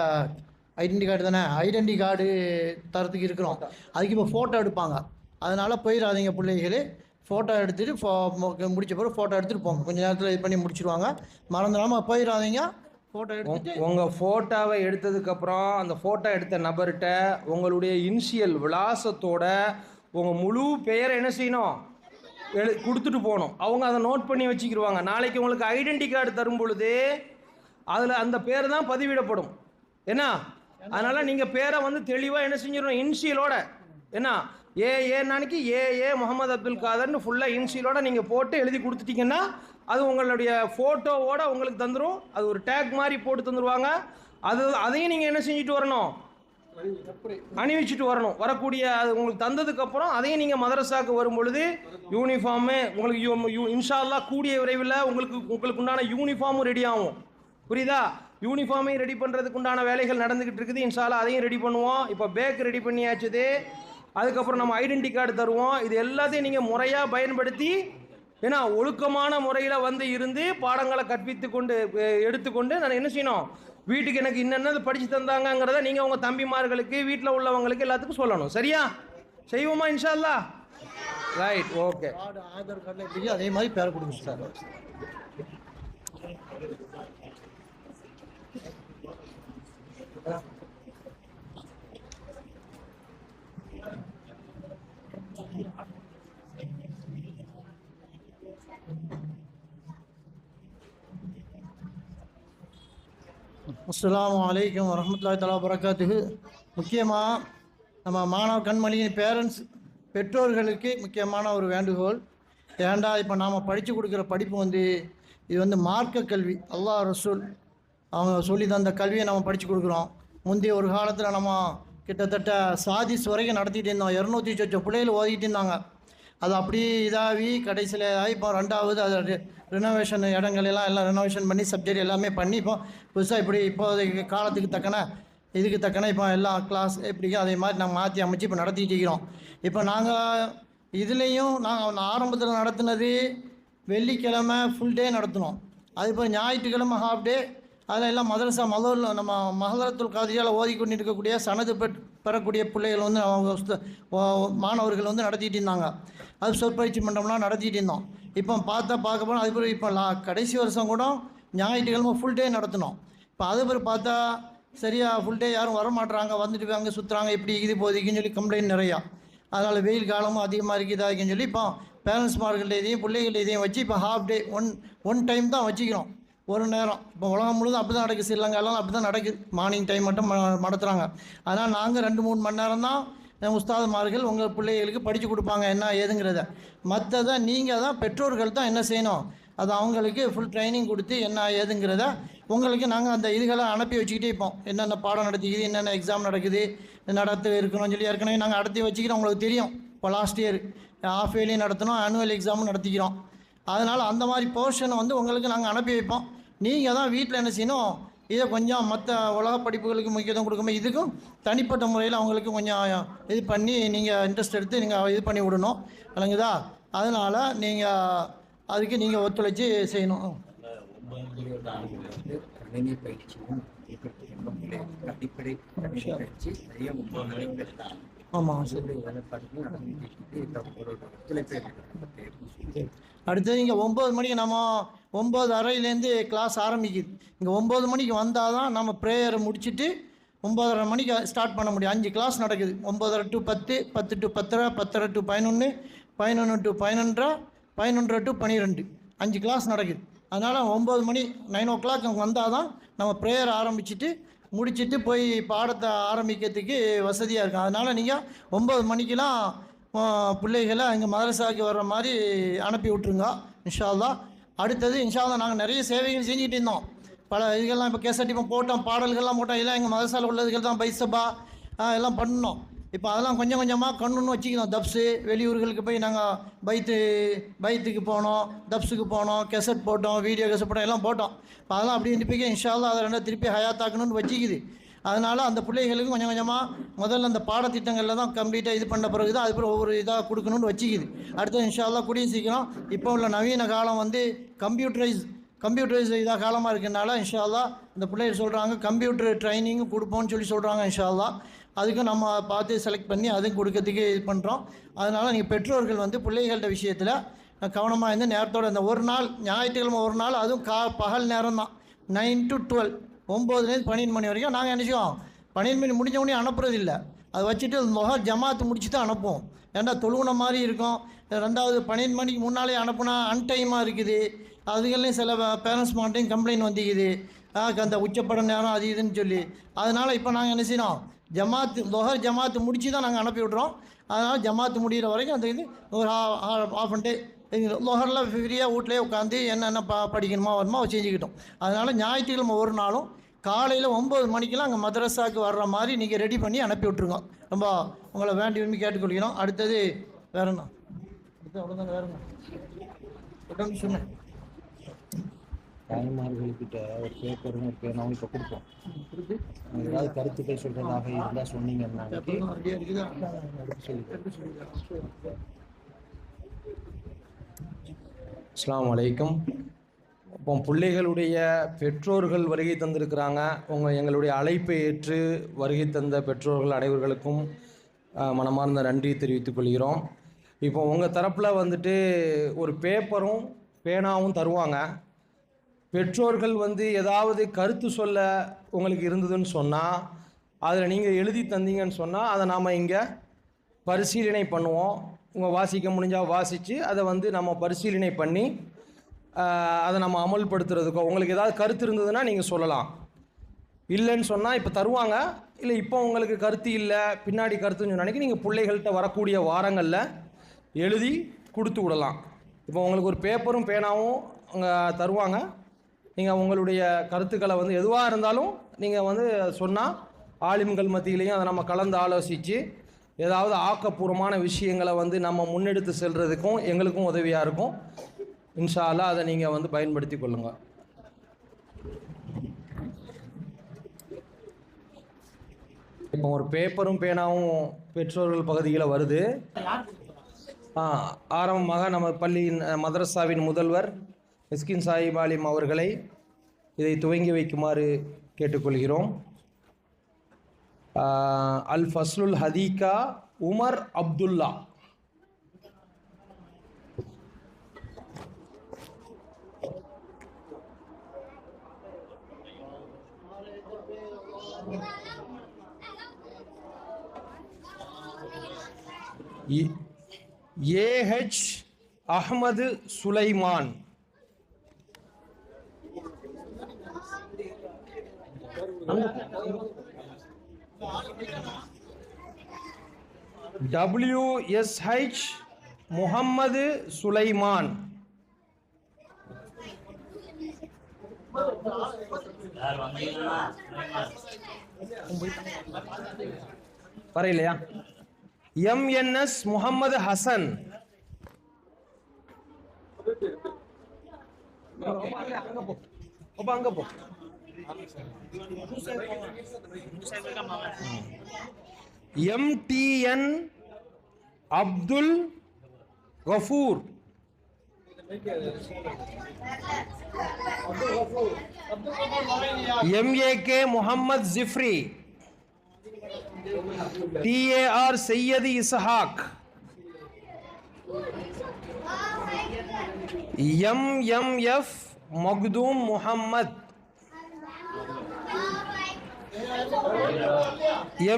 ஐடென்டி கார்டு தானே, ஐடென்டி கார்டு தரத்துக்கு இருக்கிறோம். அதுக்கு இப்போ ஃபோட்டோ எடுப்பாங்க, அதனால் போயிடாதீங்க பிள்ளைகளே. ஃபோட்டோ எடுத்துகிட்டு முடிச்ச பிறகு ஃபோட்டோ எடுத்துகிட்டு போங்க, கொஞ்சம் நேரத்தில் இது பண்ணி முடிச்சிடுவாங்க. மறந்துடாமல் போயிடாதீங்க. ஃபோட்டோ எடுத்துட்டு உங்கள் ஃபோட்டோவை எடுத்ததுக்கப்புறம் அந்த ஃபோட்டோ எடுத்த நபர்கிட்ட உங்களுடைய இனிஷியல் விலாசத்தோட உங்கள் முழு பெயரை என்ன செய்யணும், கொடுத்துட்டு போகணும். அவங்க அதை நோட் பண்ணி வச்சுக்கிடுவாங்க. நாளைக்கு உங்களுக்கு ஐடென்டி கார்டு தரும் பொழுது அதில் அந்த பேர் தான் பதிவிடப்படும். என்ன, அதனால் நீங்கள் பேரை வந்து தெளிவாக என்ன செஞ்சிடணும், இன்ஷியலோட என்ன நாளைக்கு முகமது அப்துல் காதர்னு ஃபுல்லாக இன்ஷியலோட நீங்கள் போட்டு எழுதி கொடுத்துட்டீங்கன்னா அது உங்களுடைய ஃபோட்டோவோட உங்களுக்கு தந்துடும். அது ஒரு டேக் மாதிரி போட்டு தந்துடுவாங்க. அதையும் நீங்கள் என்ன செஞ்சுட்டு வரணும், அணிவிச்சுட்டு வரணும். வரக்கூடிய அது உங்களுக்கு தந்ததுக்கப்புறம் அதையும் நீங்கள் மதரசாவுக்கு வரும் பொழுது யூனிஃபார்மு உங்களுக்கு இன்ஷா அல்லாஹ் கூடிய விரைவில் உங்களுக்கு உண்டான யூனிஃபார்மும் ரெடி ஆகும். புரியுதா, யூனிஃபார்மையும் ரெடி பண்ணுறதுக்கு உண்டான வேலைகள் நடந்துக்கிட்டு இருக்குது. இன்ஷா அல்லாஹ் அதையும் ரெடி பண்ணுவோம். இப்போ பேக் ரெடி பண்ணியாச்சுது, அதுக்கப்புறம் நம்ம ஐடென்டி கார்டு தருவோம். இது எல்லாத்தையும் நீங்கள் முறையாக பயன்படுத்தி ஏன்னா ஒழுக்கமான முறையில் வந்து இருந்து பாடங்களை கற்பித்து கொண்டு எடுத்துக்கொண்டு நான் என்ன செய்யணும், வீட்டுக்கு எனக்கு என்னென்ன படித்து தந்தாங்கங்கிறத நீங்கள் உங்கள் தம்பிமார்களுக்கு வீட்டில் உள்ளவங்களுக்கு எல்லாத்துக்கும் சொல்லணும். சரியா, செய்வோமா இன்ஷா அல்லாஹ்? Right, okay. ஆதார் கார்டில் எப்படி அதே மாதிரி பேர் கொடுங்க சார். அஸ்ஸலாமு அலைக்கும் வரஹ்மத்துல்லாஹி தஆலா வபரகாத்துஹு. முக்கியமாக நம்ம மாணவ கண்மணியின் பேரண்ட்ஸ் பெற்றோர்களுக்கு முக்கியமான ஒரு வேண்டுகோள். ஏண்டா இப்போ நாம் படித்து கொடுக்குற படிப்பு வந்து இது வந்து மார்க்க கல்வி, அல்லாஹ் ரசூல் அவங்க சொல்லி தந்த கல்வியை நம்ம படித்து கொடுக்குறோம். முந்தைய ஒரு காலத்தில் நம்ம கிட்டத்தட்ட சாதிஸ் வரைக்கும் நடத்திட்டு இருந்தோம். 200 சொச்ச பிள்ளைகள் ஓதிக்கிட்டு இருந்தாங்க. அது அப்படியே இதாகி கடைசியில் இப்போ 2வது அது ரினோவேஷன் இடங்களெல்லாம் எல்லாம் ரினோவேஷன் பண்ணி சப்ஜெக்ட் எல்லாமே பண்ணி இப்போ புதுசாக இப்படி இப்போதைக்கு காலத்துக்கு தக்கன இதுக்கு தக்கன இப்போ எல்லா கிளாஸ் எப்படியோ அதே மாதிரி நாங்கள் மாற்றி அமைச்சு இப்போ நடத்திட்டு இருக்கிறோம். இப்போ நாங்கள் இதுலேயும் நாங்கள் ஆரம்பத்தில் நடத்துனது வெள்ளிக்கிழமை ஃபுல் டே நடத்தினோம். அதுபோல் ஞாயிற்றுக்கிழமை ஹாஃப் டே. அதில் எல்லாம் மதரசா நம்ம மஹலரத்துல் காதிரியால் ஓதிக்கொண்டு இருக்கக்கூடிய சனது பெறக்கூடிய பிள்ளைகள் வந்து அவங்க மாணவர்கள் வந்து நடத்திட்டு இருந்தாங்க. அது சொற்பயிற்சி மண்டபம்லாம் நடத்திட்டு இருந்தோம். இப்போ பார்க்க போனால் அது பிறகு இப்போ கடைசி வருஷம் கூட ஞாயிற்றுக்கிழமை ஃபுல் டே நடத்தினோம். இப்போ அது பிறகு பார்த்தா சரியாக ஃபுல் டே யாரும் வரமாட்டுறாங்க, வந்துட்டு அங்கே சுற்றுறாங்க, இப்படி இது போதிக்குன்னு சொல்லி கம்ப்ளைண்ட் நிறையா. அதனால் வெயில் காலமும் அதிகமாக இருக்குதாக்குன்னு சொல்லி இப்போ பேரண்ட்ஸ்மார்கள்ட்ட இதையும் பிள்ளைகள் இதையும் வச்சு இப்போ ஹாஃப் டே ஒன் டைம் தான் வச்சுக்கிறோம், ஒரு நேரம். இப்போ உலகம் முழுவதும் அப்படி தான் நடக்குது, ஸ்ரீலங்காலாம் அப்படி தான் நடக்குது. மார்னிங் டைம் மட்டும் நடத்துகிறாங்க. அதனால் நாங்கள் 2-3 மணி நேரம் தான் உஸ்தாதுமார்கள் உங்கள் பிள்ளைகளுக்கு படித்து கொடுப்பாங்க என்ன ஏதுங்கிறத. மற்றதை நீங்கள் தான் பெற்றோர்கள் தான் என்ன செய்யணும், அது அவங்களுக்கு ஃபுல் ட்ரைனிங் கொடுத்து என்ன ஏதுங்கிறத உங்களுக்கு நாங்கள் அந்த இதுகளை அனுப்பி வச்சுக்கிட்டே இருப்போம். என்னென்ன பாடம் நடத்திக்குது, என்னென்ன எக்ஸாம் நடக்குது, நடத்து இருக்கணும்னு சொல்லி ஏற்கனவே நாங்கள் நடத்தி வச்சுக்கிறோம். உங்களுக்கு தெரியும், இப்போ லாஸ்ட் இயர் ஆஃப் இயர்லி நடத்தணும், ஆனுவல் எக்ஸாமும் நடத்திக்கிறோம். அதனால் அந்த மாதிரி போர்ஷனை வந்து உங்களுக்கு நாங்கள் அனுப்பி வைப்போம். நீங்கள் தான் வீட்டில் என்ன செய்யணும், இதை கொஞ்சம் மற்ற உலக படிப்புகளுக்கு முக்கியத்துவம் கொடுக்கும்போது இதுக்கும் தனிப்பட்ட முறையில் அவங்களுக்கு கொஞ்சம் இது பண்ணி நீங்கள் இன்ட்ரெஸ்ட் எடுத்து நீங்கள் இது பண்ணி விடணும், விளங்குதா? அதனால் நீங்கள் அதுக்கு நீங்கள் ஒத்துழைச்சி செய்யணும். ஆமாம். அடுத்தது இங்கே 9 மணிக்கு நம்ம 9:30 கிளாஸ் ஆரம்பிக்குது. இங்கே 9 மணிக்கு வந்தால் தான் நம்ம ப்ரேயரை முடிச்சுட்டு 9:30 மணிக்கு ஸ்டார்ட் பண்ண முடியும். 5 கிளாஸ் நடக்குது. 9:30 to 10, 10 to 10:30, 10:30 to 11, 11 to 11:30, 11:30 to 12, 5 class நடக்குது. அதனால் 9 மணி 9 o'clock அங்கே வந்தால் தான் நம்ம ப்ரேயர் ஆரம்பிச்சுட்டு முடிச்சுட்டு போய் பாடத்தை ஆரம்பிக்கிறதுக்கு வசதியாக இருக்கும். அதனால் நீங்கள் 9 மணிக்கெலாம் பிள்ளைகளை இங்கே மதரசாவுக்கு வர்ற மாதிரி அனுப்பி விட்ருங்க இன்ஷா அல்லாஹ். அடுத்தது இன்ஷா அல்லாஹ் நாங்கள் நிறைய சேவைகள் செஞ்சுக்கிட்டு இருந்தோம். பல இதுகள்லாம் இப்போ கேசட் இப்போ போட்டோம், பாடல்கள்லாம் போட்டோம். இதெல்லாம் எங்கள் மதரசாவில் உள்ளதுகள் தான், பைசபா எல்லாம் பண்ணோம். இப்போ அதெல்லாம் கொஞ்சம் கொஞ்சமாக கண்ணுன்னு வச்சுக்கணும். தப்ஸு வெளியூர்களுக்கு போய் நாங்கள் பைத்துக்கு போனோம், தப்ஸுக்கு போனோம், கெசட் போட்டோம், வீடியோ கெசட் போட்டோம், எல்லாம் போட்டோம். இப்போ அதெல்லாம் அப்படி இருந்துப்பிக்க இன்ஷா அல்லாஹ் அதை ரெண்டாக திருப்பி ஹயாத்தாக்கணும்னு வச்சுக்குது. அதனால் அந்த பிள்ளைகளுக்கு கொஞ்சம் கொஞ்சமாக முதல்ல அந்த பாடத்திட்டங்களில் தான் கம்ப்ளீட்டாக இது பண்ண பிறகு தான் அதுக்கப்புறம் ஒவ்வொரு இதாக கொடுக்கணும்னு வச்சுக்குது. அடுத்து இன்ஷா அல்லாஹ் கூடிய சீக்கிரம் இப்போ உள்ள நவீன காலம் வந்து கம்ப்யூட்டரைஸ் இதாக காலமாக இருக்கிறதுனால இன்ஷா அல்லாஹ் இந்த பிள்ளைகள் சொல்கிறாங்க கம்ப்யூட்டர் ட்ரைனிங்கும் கொடுப்போம்னு சொல்கிறாங்க. இன்ஷா அல்லாஹ் அதுக்கும் நம்ம பார்த்து செலக்ட் பண்ணி அதுவும் கொடுக்கறதுக்கு இது பண்ணுறோம். அதனால் நீங்கள் பெற்றோர்கள் வந்து பிள்ளைகளோட விஷயத்தில் கவனமாக இருந்து நேரத்தோடு இந்த ஒரு நாள் ஞாயிற்றுக்கிழமை ஒரு நாள் அதுவும் பகல் நேரம் தான் 9 to 12, 9 to 12 மணி வரைக்கும் நாங்கள் நினச்சோம் 12 மணி முடிஞ்ச உடனே அனுப்புறது இல்லை. அதை வச்சுட்டு மொஹர் ஜமாத்து முடிச்சு தான் அனுப்புவோம். ஏன்னா தொழுவுன மாதிரி இருக்கும். ரெண்டாவது 12 மணிக்கு முன்னாலே அனுப்புனா அன்டைமாக இருக்குது. அதுகளையும் சில பேரண்ட்ஸ் மாட்டையும் கம்ப்ளைண்ட் வந்துக்குது, அந்த உச்சப்பட நேரம் அது இதுன்னு சொல்லி. அதனால் இப்போ நாங்கள் என்ன செய்யணும், மொஹர் ஜமாத்து முடிச்சு தான் நாங்கள் அனுப்பி விட்றோம். அதனால் ஜமாத்து முடிகிற வரைக்கும் அந்த இது ஒரு ஆஃப் அன் டே லொஹரில் ஃப்ரீயாக வீட்டிலே உட்காந்து என்னென்ன படிக்கணுமா வருமோ செஞ்சுக்கிட்டோம். அதனால் ஞாயிற்றுக்கிழமை ஒரு நாளும் காலையில் 9 மணிக்கெலாம் அங்கே மதரசாவுக்கு வர்ற மாதிரி நீங்கள் ரெடி பண்ணி அனுப்பி விட்ருங்க. ரொம்ப உங்களை வேண்டி விரும்பி கேட்டுக்கொள்கிறோம். அடுத்தது வேறண்ணா, அடுத்து அவ்வளோதாங்க. வேறண்ணா சொன்னேன் தாய்மார்கள்கிட்ட ஒரு பேப்பரும் ஒரு பேனாவும் இப்போ கொடுப்போம். ஏதாவது கருத்துக்கள் சொல்கிறதாக இருந்தால் சொன்னீங்கன்னா அஸ்ஸலாமு அலைக்கும். இப்போ பிள்ளைகளுடைய பெற்றோர்கள் வருகை தந்திருக்கிறாங்க. எங்களுடைய அழைப்பை ஏற்று வருகை தந்த பெற்றோர்கள் அனைவர்களுக்கும் மனமார்ந்த நன்றி தெரிவித்துக் கொள்கிறோம். இப்போ உங்கள் தரப்பில் வந்துட்டு ஒரு பேப்பரும் பேனாவும் தருவாங்க. பெற்றோர்கள் வந்து ஏதாவது கருத்து சொல்ல உங்களுக்கு இருந்ததுன்னு சொன்னால் அதில் நீங்கள் எழுதி தந்தீங்கன்னு சொன்னால் அதை நாம் இங்கே பரிசீலனை பண்ணுவோம். உங்கள் வாசிக்க முடிஞ்சால் வாசித்து அதை வந்து நம்ம பரிசீலனை பண்ணி அதை நம்ம அமல்படுத்துறதுக்கோ உங்களுக்கு ஏதாவது கருத்து இருந்ததுன்னா நீங்கள் சொல்லலாம். இல்லைன்னு சொன்னால் இப்போ தருவாங்க, இல்லை இப்போ உங்களுக்கு கருத்து இல்லை பின்னாடி கருத்துன்னு சொன்னாக்கி நீங்கள் பிள்ளைகள்கிட்ட வரக்கூடிய வாரங்களில் எழுதி கொடுத்து விடலாம். இப்போ உங்களுக்கு ஒரு பேப்பரும் பேனாவும் அங்கே தருவாங்க. நீங்கள் உங்களுடைய கருத்துக்களை வந்து எதுவாக இருந்தாலும் நீங்கள் வந்து சொன்னால் ஆலிம்கள் மத்தியிலையும் அதை நம்ம கலந்து ஆலோசித்து ஏதாவது ஆக்கப்பூர்வமான விஷயங்களை வந்து நம்ம முன்னெடுத்து செல்றதுக்கும் எங்களுக்கும் உதவியாக இருக்கும். இன்ஷா அல்லாஹ் அதை நீங்கள் வந்து பயன்படுத்தி கொள்ளுங்கள். இப்போ ஒரு பேப்பரும் பேனாவும் பெற்றோர்கள் பகுதியில் வருது. ஆரம்பமாக நம்ம பள்ளியின் மதரசாவின் முதல்வர் மிஸ்கின் சாஹிப் ஆலிம் அவர்களை இதை துவங்கி வைக்குமாறு கேட்டுக்கொள்கிறோம். அல் ஃபஸ்லுல் ஹதீகா உமர் அப்துல்லா. ஏஹெச் அஹ்மது சுலைமான். WSH முஹம்மது சுலைமான். யார் வந்தீங்கன்னா வரையிலையா? MNS முகமது ஹசன். அங்க போ. MTN Abdul Ghafoor. MAK Mohammed Jiffry. TAR Syed Ishaq. MMF Maktoum Muhammad.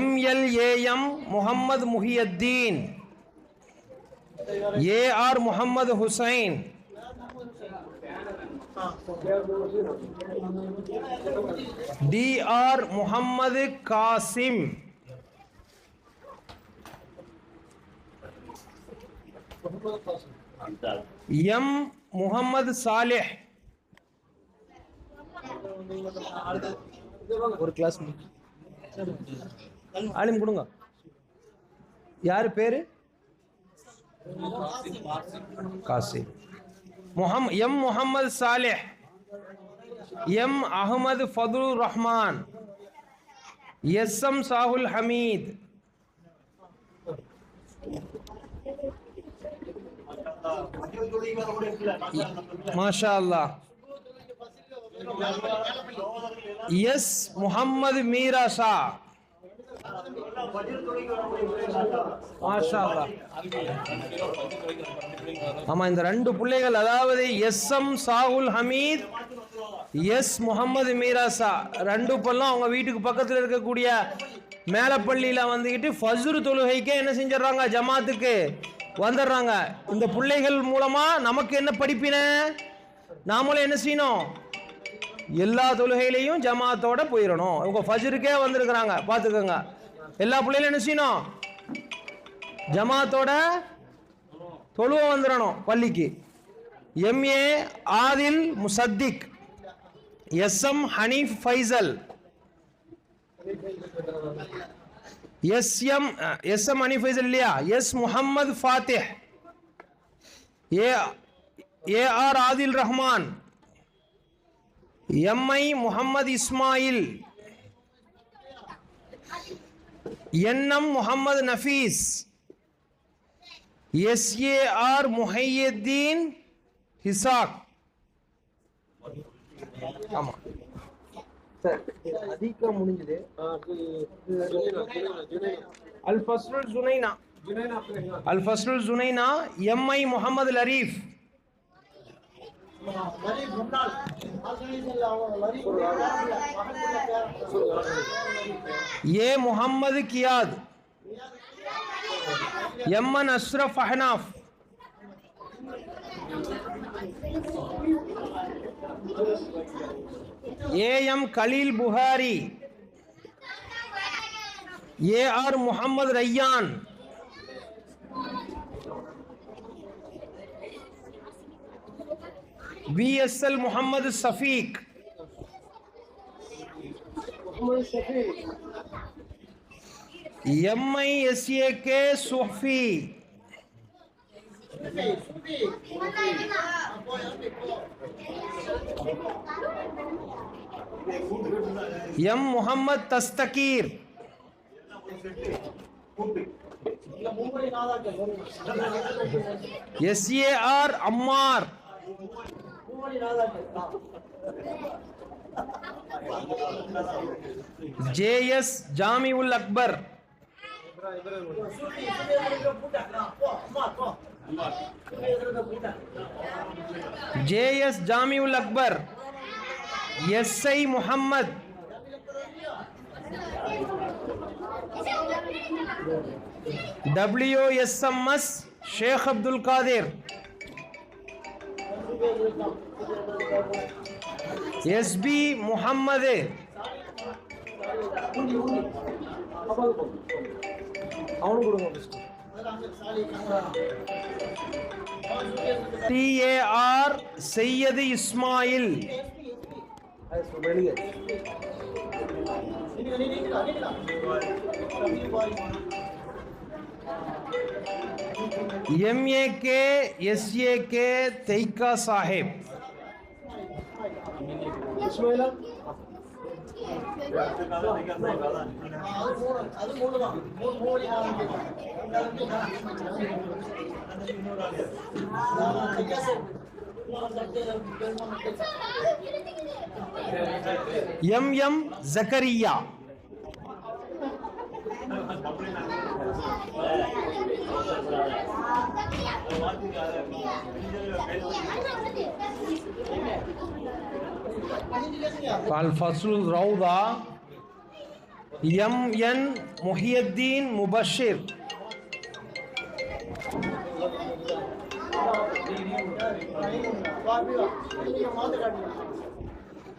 MLAM Muhammad Mohideen. AR Muhammad Hussain. DR Muhammad Kasim. M Muhammad சாலிஹ். ஒரு கிளாஸ் ஆலிம் கொடுங்க. யாரு பேரு? காசிம். M முஹம்மது சாலிஹ். M அஹமது ஃபதுல் ரஹ்மான். SM சாஹுல் ஹமீத். மாஷா அல்லாஹ். S முஹம்மது மீரா ஷா. மாஷா அல்லாஹ். ஆமா, இந்த ரெண்டு பிள்ளைகள், அதாவது SM சாஹுல் ஹமீத், S முஹம்மது மீராசா, ரெண்டு பல்லும் அவங்க வீட்டுக்கு பக்கத்தில் இருக்கக்கூடிய மேலப்பள்ளியில் வந்துக்கிட்டு ஃபஜ்ர் தொழுகைக்கே என்ன செஞ்சிடறாங்க, ஜமாத்துக்கு வந்துடுறாங்க. இந்த பிள்ளைகள் மூலமாக நமக்கு என்ன படிப்பின, நாமளும் என்ன செய்யணும், எல்லா தொழுகையிலையும் ஜமாத்தோட போயிடணும். இவங்க ஃபஜ்ருக்கே வந்திருக்கிறாங்க, பார்த்துக்கோங்க. எல்லா பிள்ளைகளும் என்ன செய்யணும், ஜமாத்தோட தொழுவ வந்துடணும் பள்ளிக்கு. MA Adil முசத்திக். SM Haneef Faisal. SM Haneef Faisal இல்லையா, S Muhammad ஃபாத்திஹ். AR Adil Rahman. MI Muhammad Ismail. NM Muhammad Nafees. SAR Muhaiyadeen ஹிசாக். ஆமா அதிகம் முடிஞ்சது. அல் ஃபஸ்லுல் ஜுனைனா. அல் Fazlul ஜுனைனா. MI Muhammad லரீஃப். A Muhammad கியாத். MN Ashraf Ahnaf. AM Khaleel Bukhari. AR Muhammad Rayyan. VSL Muhammad Shafeeq. MISAK Sufi. M Muhammad Dastagir. SAR Ammar. JS ஜாமிஉல் Akbar. JS ஜாமிஉல் Akbar. SI Muhammad. WSMS shake Abdul Qadir. SB Muhammad. TAR Syed Ismail. MAK SAK தெய்கா Sahib. MM Zakariya. Al-Faslul Rawda. MN Muhyiddin Mubashir.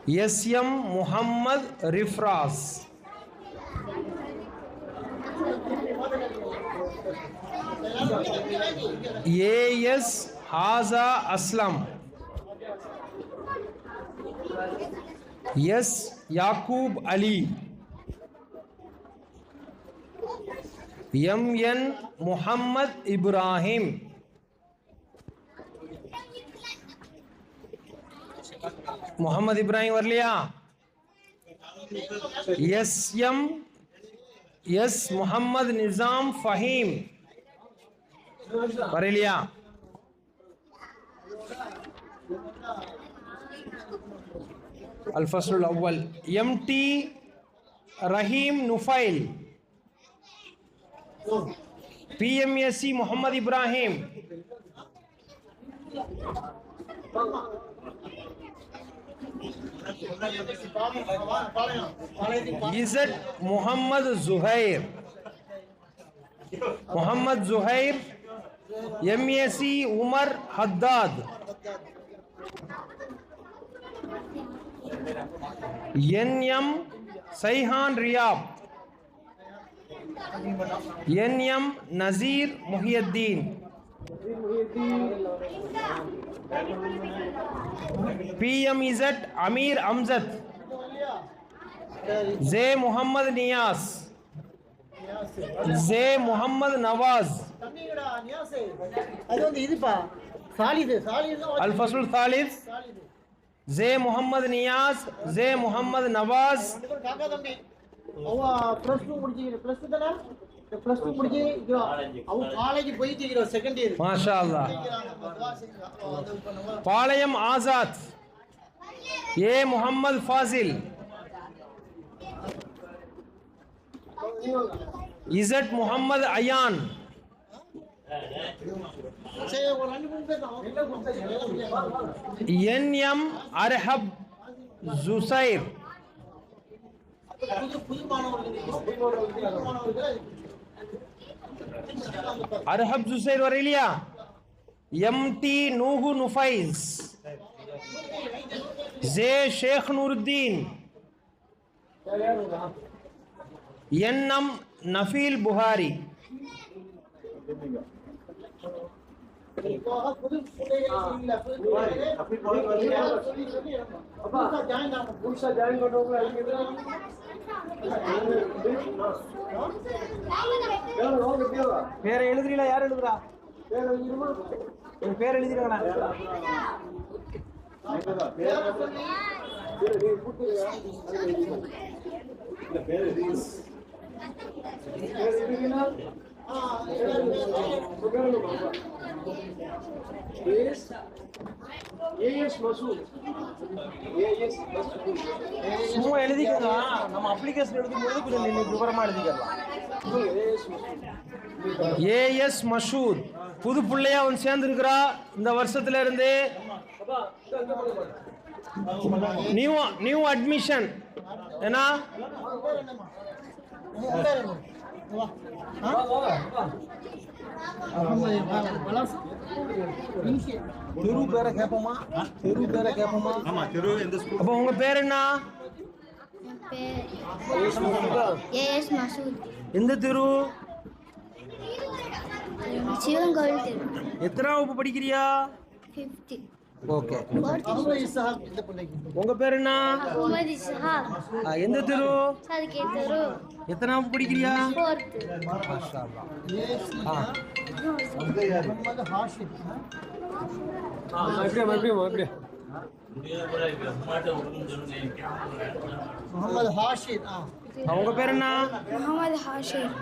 SM Muhammad Rifras. AS Haza Aslam. S Yaqub Ali. MN Muhammad Ibrahim. Muhammad Ibrahim வரலையா? SM S Muhammad Nizam Fahim வரலையா? Al-Fasl al-Awwal. MT Rahim Nufail. PMSC Muhammad Ibrahim. Izzat Muhammad Zuhair. Muhammad Zuhair. MAC Umar Haddad. NM Saihan Riyab. NM Nazir Muhyiddin. PMZ Amir Amzad. Z Muhammad Niyas. Z Muhammad Nawaz. Al-Fasl Thalith. Z Muhammad Niyaz. Z Muhammad Nawaz. MashaAllah. Palayam Azad. A Muhammad Fazil. Izzat Muhammad Ayan. NM Arhab Zusair. Arhab Zusair வரலையா? MT Nuhu Nufais. Z Sheikh Nuruddin. NM Nafil Buhari. பேரை எழுதுறீங்களா? யார் எழுதுறா? பேர் எழுதிருக்கா? சும்மா எழுதிக்கலாம். நம்ம application எழுதும்போது கொஞ்சம் விவரமா எழுதிக்கலாம். AS மஷூத் புது பிள்ளையா வந்து சேர்ந்துருக்கிறா. இந்த வருஷத்துல இருந்து நியூ அட்மிஷன். ஏன்னா தெரு பேரை கேட்போமா? அப்ப உங்க பேர் என்ன? AS மசூத். எந்த தெரு? சிவன் கோவில் தெரு. எத்தனை வகுப்பு படிக்கிறியா? 5th. ஓகே. அகமது இஸ்ஹாக் இந்த பிள்ளைக்கு. உங்க பேர் என்ன? முகமது இஸ்ஹாக் எந்த தெரு? சதுக்கே தெரு எத்தனாவது படிக்கிறியா? 4th. மாஷா அல்லாஹ். ஏசியா முகமது ஹாஷிம். அப்படியே முகமது ஹாஷிம். உங்க பேர் என்ன? முகமது ஹாஷிம்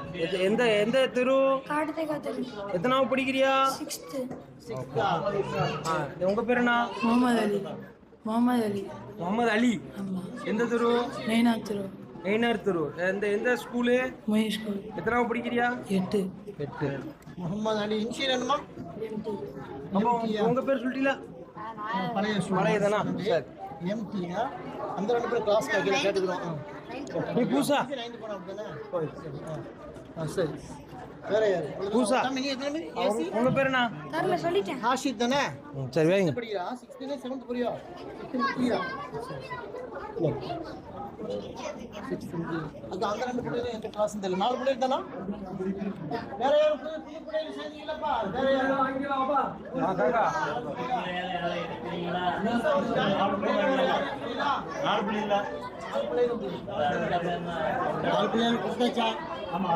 எந்த எந்த தெரு? காட்டுதேக்கா தெரு எத்தனாவது படிக்கிறியா? 6th. உங்க பேர் என்ன? முகமது அலி. முகமது அலி. எந்த தெரு? நைனாத் தெரு. நெய்னார் தெரு. எந்த ஸ்கூலு? மொய் ஸ்கூல். எத்தனாவது படிக்கிறியா? 8. முகமது அலி இன்ஷியல் என்னமா? அப்போ உங்க பேர் சொல்லிட்டீங்களா? பழையதானா? சரி. எம்டியா? அந்த ரெண்டு பேரும் கிளாஸ் கேட்டுக்கிறோம். நீ பூசா? 9th போன அப்படிதானே? சரி. வேற யாரு? பூசா. நீ எத்தனை ஏசி? உங்க பேர் என்ன? தரல சொல்லிட்டேன். ஹாஷித் தானே? சரி வைங்க. படிக்கிறா? 6th 7th போறியா? 6th அது அந்த ரெண்டு பிள்ளைங்க எந்த கிளாஸ் தெரியல. 4 பிள்ளைங்க தானா? வேற யாரும் புது பிள்ளைங்க சேர்ந்தீங்களப்பா? வேற யாரும் வாங்கிக்கலாம்ப்பா? காக்கா. 4 பிள்ளைங்க. 4 பிள்ளைங்க கொடுத்தாச்சா? ஆமா.